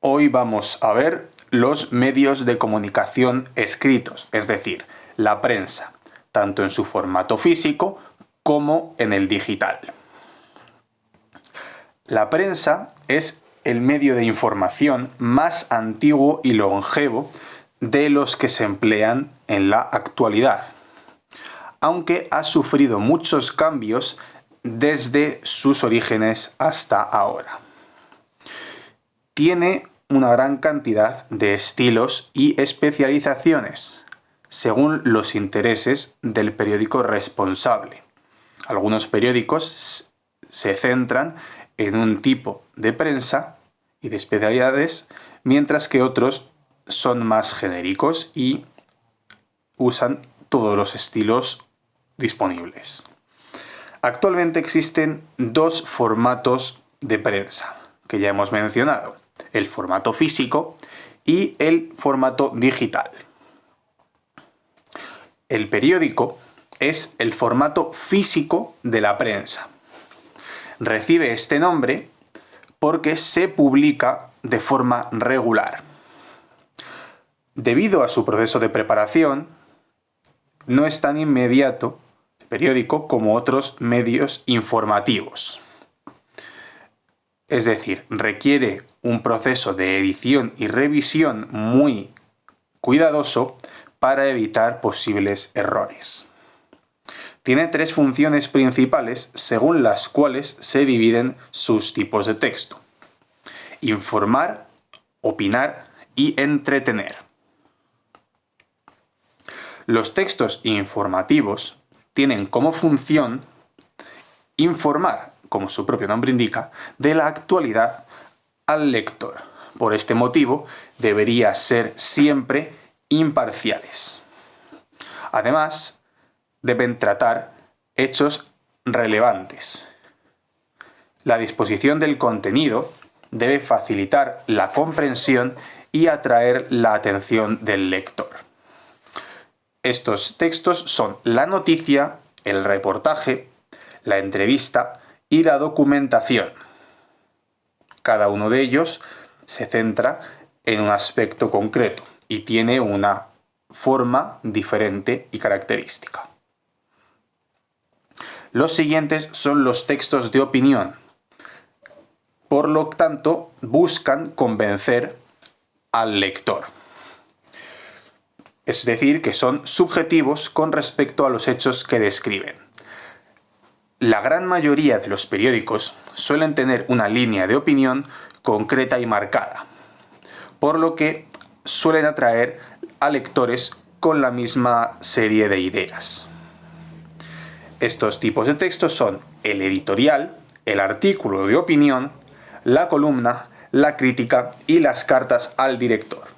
Hoy vamos a ver los medios de comunicación escritos, es decir, la prensa, tanto en su formato físico como en el digital. La prensa es el medio de información más antiguo y longevo de los que se emplean en la actualidad, aunque ha sufrido muchos cambios desde sus orígenes hasta ahora. Tiene una gran cantidad de estilos y especializaciones, según los intereses del periódico responsable. Algunos periódicos se centran en un tipo de prensa y de especialidades, mientras que otros son más genéricos y usan todos los estilos disponibles. Actualmente existen dos formatos de prensa que ya hemos mencionado: el formato físico y el formato digital. El periódico es el formato físico de la prensa. Recibe este nombre porque se publica de forma regular. Debido a su proceso de preparación, no es tan inmediato el periódico como otros medios informativos. Es decir, requiere un proceso de edición y revisión muy cuidadoso para evitar posibles errores. Tiene tres funciones principales según las cuales se dividen sus tipos de texto: informar, opinar y entretener. Los textos informativos tienen como función informar, como su propio nombre indica, de la actualidad al lector. Por este motivo, debería ser siempre imparciales. Además, deben tratar hechos relevantes. La disposición del contenido debe facilitar la comprensión y atraer la atención del lector. Estos textos son la noticia, el reportaje, la entrevista y la documentación. Cada uno de ellos se centra en un aspecto concreto y tiene una forma diferente y característica. Los siguientes son los textos de opinión. Por lo tanto, buscan convencer al lector. Es decir, que son subjetivos con respecto a los hechos que describen. La gran mayoría de los periódicos suelen tener una línea de opinión concreta y marcada, por lo que suelen atraer a lectores con la misma serie de ideas. Estos tipos de textos son el editorial, el artículo de opinión, la columna, la crítica y las cartas al director.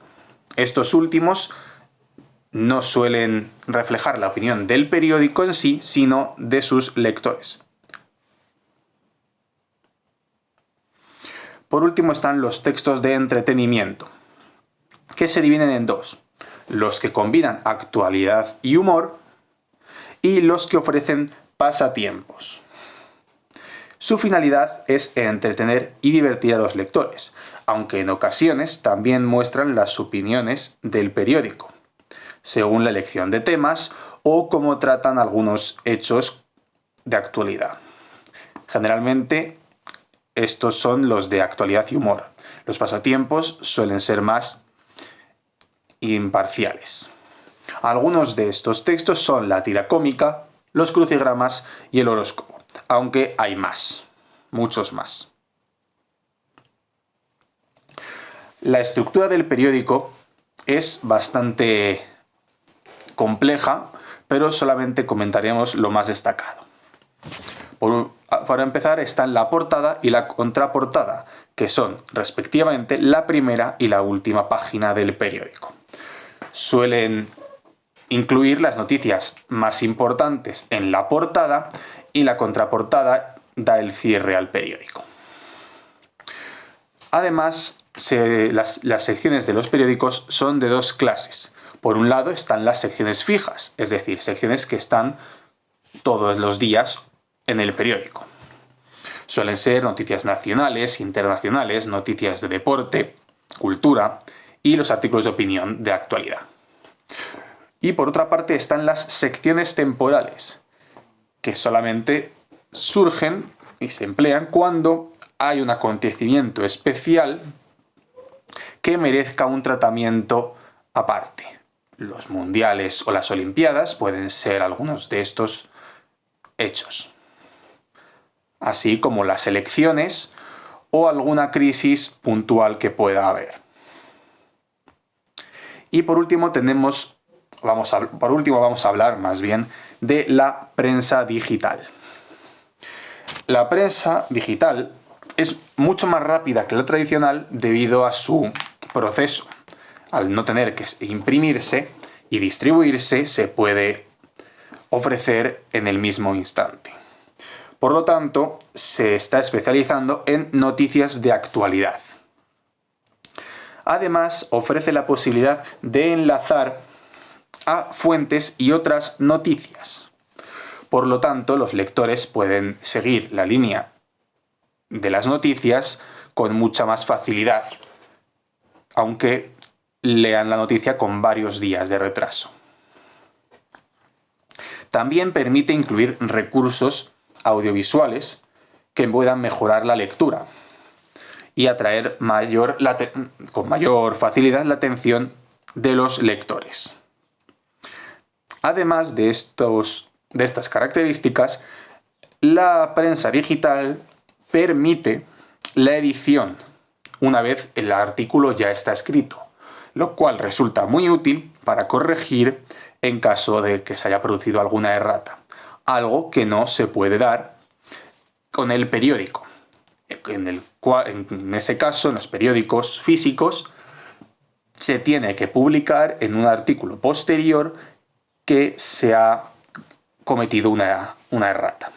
Estos últimos no suelen reflejar la opinión del periódico en sí, sino de sus lectores. Por último están los textos de entretenimiento, que se dividen en dos: los que combinan actualidad y humor y los que ofrecen pasatiempos. Su finalidad es entretener y divertir a los lectores, aunque en ocasiones también muestran las opiniones del periódico, según la elección de temas o cómo tratan algunos hechos de actualidad. Generalmente estos son los de actualidad y humor. Los pasatiempos suelen ser más imparciales. Algunos de estos textos son la tira cómica, los crucigramas y el horóscopo, aunque hay más, muchos más. La estructura del periódico es bastante compleja, pero solamente comentaremos lo más destacado. Para empezar están la portada y la contraportada, que son respectivamente la primera y la última página del periódico. Suelen incluir las noticias más importantes en la portada y la contraportada da el cierre al periódico. Además, las secciones de los periódicos son de dos clases. Por un lado están las secciones fijas, es decir, secciones que están todos los días en el periódico. Suelen ser noticias nacionales, internacionales, noticias de deporte, cultura y los artículos de opinión de actualidad. Y por otra parte están las secciones temporales, que solamente surgen y se emplean cuando hay un acontecimiento especial que merezca un tratamiento aparte. Los mundiales o las olimpiadas pueden ser algunos de estos hechos, así como las elecciones o alguna crisis puntual que pueda haber. Y por último vamos a hablar más bien de la prensa digital. La prensa digital es mucho más rápida que la tradicional debido a su proceso. Al no tener que imprimirse y distribuirse, se puede ofrecer en el mismo instante. Por lo tanto, se está especializando en noticias de actualidad. Además, ofrece la posibilidad de enlazar a fuentes y otras noticias. Por lo tanto, los lectores pueden seguir la línea de las noticias con mucha más facilidad, aunque lean la noticia con varios días de retraso. También permite incluir recursos audiovisuales que puedan mejorar la lectura y atraer con mayor facilidad la atención de los lectores. Además de estas características, la prensa digital permite la edición una vez el artículo ya está escrito, lo cual resulta muy útil para corregir en caso de que se haya producido alguna errata, algo que no se puede dar con el periódico. En ese caso, en los periódicos físicos, se tiene que publicar en un artículo posterior que se ha cometido una errata.